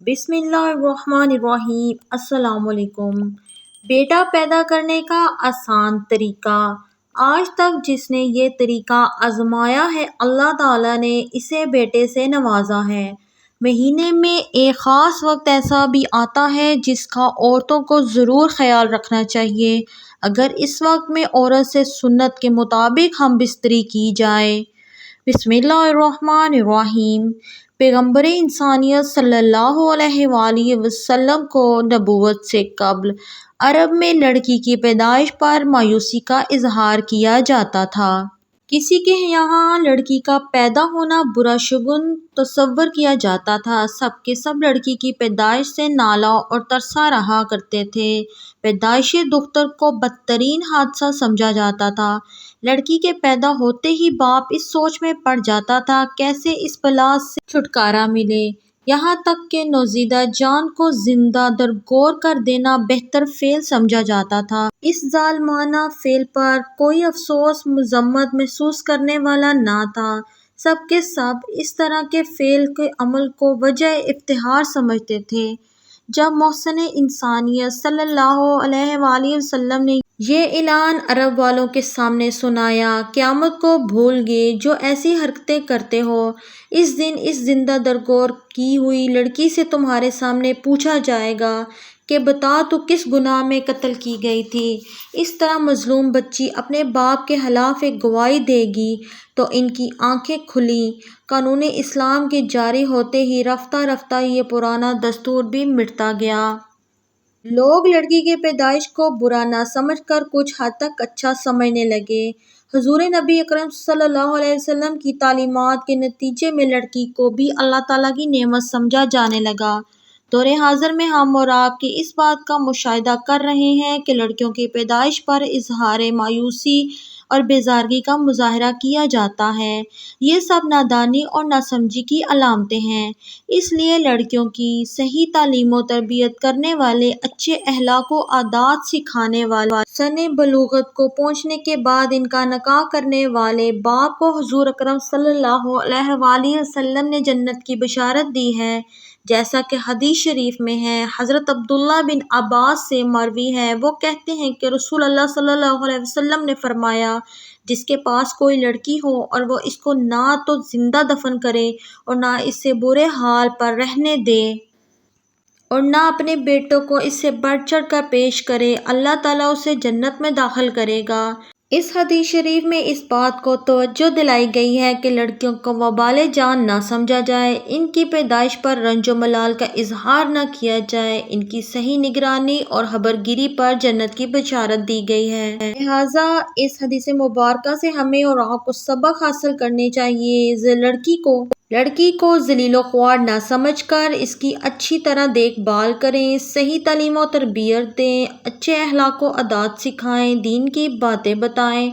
بسم اللہ الرحمن الرحیم۔ السلام علیکم۔ بیٹا پیدا کرنے کا آسان طریقہ۔ آج تک جس نے یہ طریقہ آزمایا ہے اللہ تعالیٰ نے اسے بیٹے سے نوازا ہے۔ مہینے میں ایک خاص وقت ایسا بھی آتا ہے جس کا عورتوں کو ضرور خیال رکھنا چاہیے۔ اگر اس وقت میں عورت سے سنت کے مطابق ہم بستری کی جائے۔ بسم اللہ الرحمن الرحیم۔ پیغمبر انسانیت صلی اللہ علیہ وآلہ وسلم کو نبوت سے قبل عرب میں لڑکی کی پیدائش پر مایوسی کا اظہار کیا جاتا تھا۔ کسی کے یہاں لڑکی کا پیدا ہونا برا شگون تصور کیا جاتا تھا۔ سب کے سب لڑکی کی پیدائش سے نالاں اور ترسا رہا کرتے تھے۔ پیدائش دختر کو بدترین حادثہ سمجھا جاتا تھا۔ لڑکی کے پیدا ہوتے ہی باپ اس سوچ میں پڑ جاتا تھا کیسے اس بلا سے چھٹکارا ملے، یہاں تک کہ نوزائیدہ جان کو زندہ درگور کر دینا بہتر فعل سمجھا جاتا تھا۔ اس ظالمانہ فعل پر کوئی افسوس مذمت محسوس کرنے والا نہ تھا۔ سب کے سب اس طرح کے فعل کے عمل کو وجہ افتخار سمجھتے تھے۔ جب محسن انسانیت صلی اللہ علیہ وآلہ وسلم نے یہ اعلان عرب والوں کے سامنے سنایا، قیامت کو بھول گئے جو ایسی حرکتیں کرتے ہو، اس دن اس زندہ درگور کی ہوئی لڑکی سے تمہارے سامنے پوچھا جائے گا کہ بتا تو کس گناہ میں قتل کی گئی تھی۔ اس طرح مظلوم بچی اپنے باپ کے خلاف ایک گواہی دے گی تو ان کی آنکھیں کھلیں۔ قانون اسلام کے جاری ہوتے ہی رفتہ رفتہ یہ پرانا دستور بھی مٹتا گیا۔ لوگ لڑکی کی پیدائش کو برا نہ سمجھ کر کچھ حد تک اچھا سمجھنے لگے۔ حضور نبی اکرم صلی اللہ علیہ وسلم کی تعلیمات کے نتیجے میں لڑکی کو بھی اللہ تعالیٰ کی نعمت سمجھا جانے لگا۔ دور حاضر میں ہم اور آپ کی اس بات کا مشاہدہ کر رہے ہیں کہ لڑکیوں کی پیدائش پر اظہار مایوسی اور بیزارگی کا مظاہرہ کیا جاتا ہے۔ یہ سب نادانی اور ناسمجھی کی علامتیں ہیں۔ اس لیے لڑکیوں کی صحیح تعلیم و تربیت کرنے والے، اچھے اخلاق و عادات سکھانے والے، سن بلوغت کو پہنچنے کے بعد ان کا نکاح کرنے والے باپ کو حضور اکرم صلی اللہ علیہ وآلہ وسلم نے جنت کی بشارت دی ہے، جیسا کہ حدیث شریف میں ہے۔ حضرت عبداللہ بن عباس سے مروی ہے، وہ کہتے ہیں کہ رسول اللہ صلی اللہ علیہ وسلم نے فرمایا، جس کے پاس کوئی لڑکی ہو اور وہ اس کو نہ تو زندہ دفن کرے اور نہ اسے برے حال پر رہنے دے اور نہ اپنے بیٹوں کو اس سے بڑھ چڑھ کر پیش کرے، اللہ تعالیٰ اسے جنت میں داخل کرے گا۔ اس حدیث شریف میں اس بات کو توجہ دلائی گئی ہے کہ لڑکیوں کو وبال جان نہ سمجھا جائے، ان کی پیدائش پر رنج و ملال کا اظہار نہ کیا جائے، ان کی صحیح نگرانی اور خبرگیری پر جنت کی بشارت دی گئی ہے۔ لہٰذا اس حدیث مبارکہ سے ہمیں اور آپ کو سبق حاصل کرنے چاہیے۔ لڑکی کو ذلیل و خوار نہ سمجھ کر اس کی اچھی طرح دیکھ بھال کریں، صحیح تعلیم و تربیت دیں، اچھے اخلاق و عادات سکھائیں، دین کی باتیں بتائیں،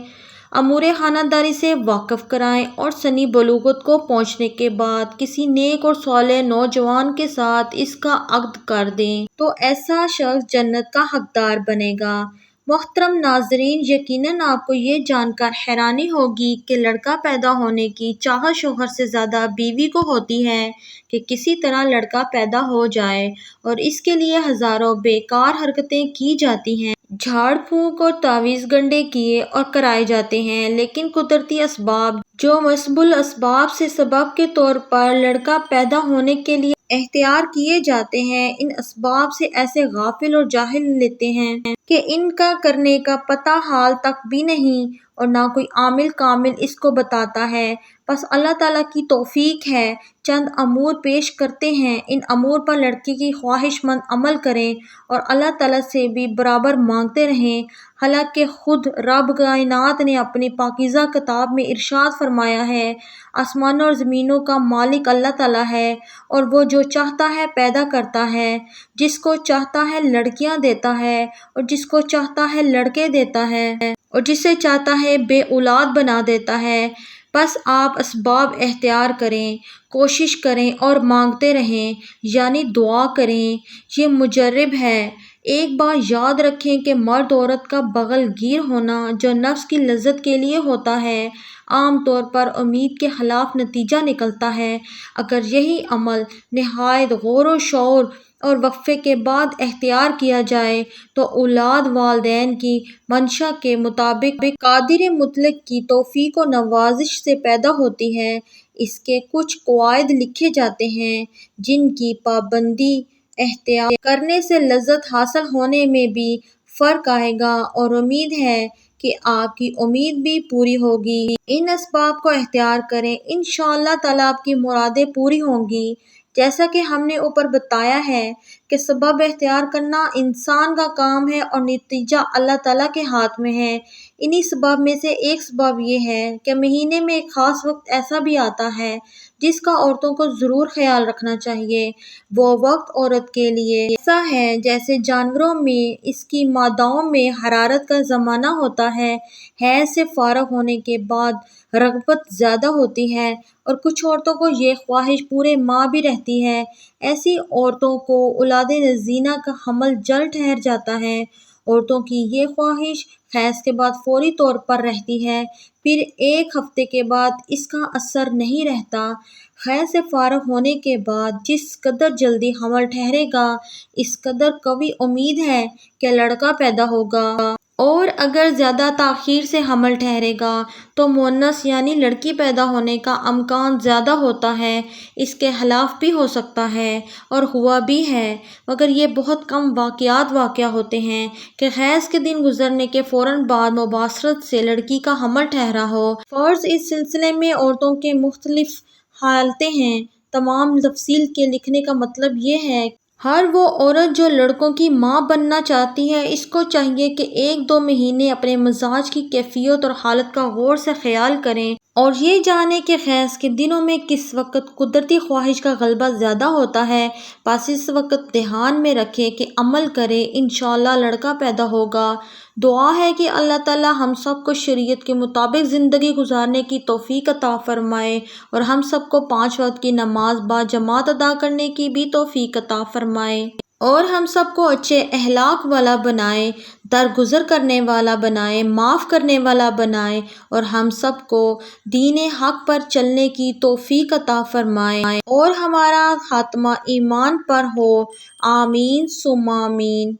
امور خانہ داری سے واقف کرائیں اور سنِ بلوغت کو پہنچنے کے بعد کسی نیک اور صالح نوجوان کے ساتھ اس کا عقد کر دیں تو ایسا شخص جنت کا حقدار بنے گا۔ محترم ناظرین، یقیناً آپ کو یہ جان کر حیرانی ہوگی کہ لڑکا پیدا ہونے کی چاہت شوہر سے زیادہ بیوی کو ہوتی ہے کہ کسی طرح لڑکا پیدا ہو جائے، اور اس کے لیے ہزاروں بیکار حرکتیں کی جاتی ہیں، جھاڑ پھونک اور تعویذ گنڈے کیے اور کرائے جاتے ہیں، لیکن قدرتی اسباب جو مسبب الاسباب سے سبب کے طور پر لڑکا پیدا ہونے کے لیے اختیار کیے جاتے ہیں، ان اسباب سے ایسے غافل اور جاہل لیتے ہیں کہ ان کا کرنے کا پتہ حال تک بھی نہیں، اور نہ کوئی عامل کامل اس کو بتاتا ہے۔ بس اللہ تعالیٰ کی توفیق ہے۔ چند امور پیش کرتے ہیں، ان امور پر لڑکی کی خواہش مند عمل کریں اور اللہ تعالیٰ سے بھی برابر مانگتے رہیں۔ حالانکہ خود رب کائنات نے اپنی پاکیزہ کتاب میں ارشاد فرمایا ہے، آسمانوں اور زمینوں کا مالک اللہ تعالیٰ ہے، اور وہ جو چاہتا ہے پیدا کرتا ہے، جس کو چاہتا ہے لڑکیاں دیتا ہے اور جس کو چاہتا ہے لڑکے دیتا ہے، اور جسے چاہتا ہے بے اولاد بنا دیتا ہے۔ بس آپ اسباب اختیار کریں، کوشش کریں اور مانگتے رہیں، یعنی دعا کریں۔ یہ مجرب ہے، ایک بات یاد رکھیں کہ مرد عورت کا بغل گیر ہونا جو نفس کی لذت کے لیے ہوتا ہے عام طور پر امید کے خلاف نتیجہ نکلتا ہے۔ اگر یہی عمل نہایت غور و شعور اور وقفے کے بعد اختیار کیا جائے تو اولاد والدین کی منشا کے مطابق قادر مطلق کی توفیق و نوازش سے پیدا ہوتی ہے۔ اس کے کچھ قواعد لکھے جاتے ہیں جن کی پابندی اختیار کرنے سے لذت حاصل ہونے میں بھی فرق آئے گا اور امید ہے کہ آپ کی امید بھی پوری ہوگی۔ ان اسباب کو اختیار کریں، انشاءاللہ تعالیٰ آپ کی مرادیں پوری ہوں گی۔ جیسا کہ ہم نے اوپر بتایا ہے کہ سبب اختیار کرنا انسان کا کام ہے اور نتیجہ اللہ تعالیٰ کے ہاتھ میں ہے۔ انہی سبب میں سے ایک سبب یہ ہے کہ مہینے میں ایک خاص وقت ایسا بھی آتا ہے جس کا عورتوں کو ضرور خیال رکھنا چاہیے۔ وہ وقت عورت کے لیے ایسا ہے جیسے جانوروں میں اس کی ماداؤں میں حرارت کا زمانہ ہوتا ہے۔ حیض سے فارغ ہونے کے بعد رغبت زیادہ ہوتی ہے اور کچھ عورتوں کو یہ خواہش پورے ماہ بھی رہتی ہے۔ ایسی عورتوں کو اولاد زینہ کا حمل جلد ٹھہر جاتا ہے۔ عورتوں کی یہ خواہش حیض کے بعد فوری طور پر رہتی ہے، پھر ایک ہفتے کے بعد اس کا اثر نہیں رہتا۔ حیض سے فارغ ہونے کے بعد جس قدر جلدی حمل ٹھہرے گا اس قدر قوی امید ہے کہ لڑکا پیدا ہوگا، اور اگر زیادہ تاخیر سے حمل ٹھہرے گا تو مؤنث یعنی لڑکی پیدا ہونے کا امکان زیادہ ہوتا ہے۔ اس کے خلاف بھی ہو سکتا ہے اور ہوا بھی ہے، مگر یہ بہت کم واقعات واقع ہوتے ہیں کہ حیض کے دن گزرنے کے فوراً بعد مباشرت سے لڑکی کا حمل ٹھہرا ہو۔ فرض اس سلسلے میں عورتوں کے مختلف حالتیں ہیں۔ تمام تفصیل کے لکھنے کا مطلب یہ ہے ہر وہ عورت جو لڑکوں کی ماں بننا چاہتی ہے اس کو چاہیے کہ 1-2 مہینے اپنے مزاج کی کیفیت اور حالت کا غور سے خیال کریں اور یہ جانیں کہ حیض کے دنوں میں کس وقت قدرتی خواہش کا غلبہ زیادہ ہوتا ہے۔ بس اس وقت دھیان میں رکھیں کہ عمل کریں، انشاءاللہ لڑکا پیدا ہوگا۔ دعا ہے کہ اللہ تعالیٰ ہم سب کو شریعت کے مطابق زندگی گزارنے کی توفیق عطا فرمائے اور ہم سب کو 5 وقت کی نماز باجماعت ادا کرنے کی بھی توفیق عطا فرمائے اور ہم سب کو اچھے اخلاق والا بنائے، درگزر کرنے والا بنائے، معاف کرنے والا بنائے اور ہم سب کو دین حق پر چلنے کی توفیق عطا فرمائے اور ہمارا خاتمہ ایمان پر ہو۔ آمین ثم آمین۔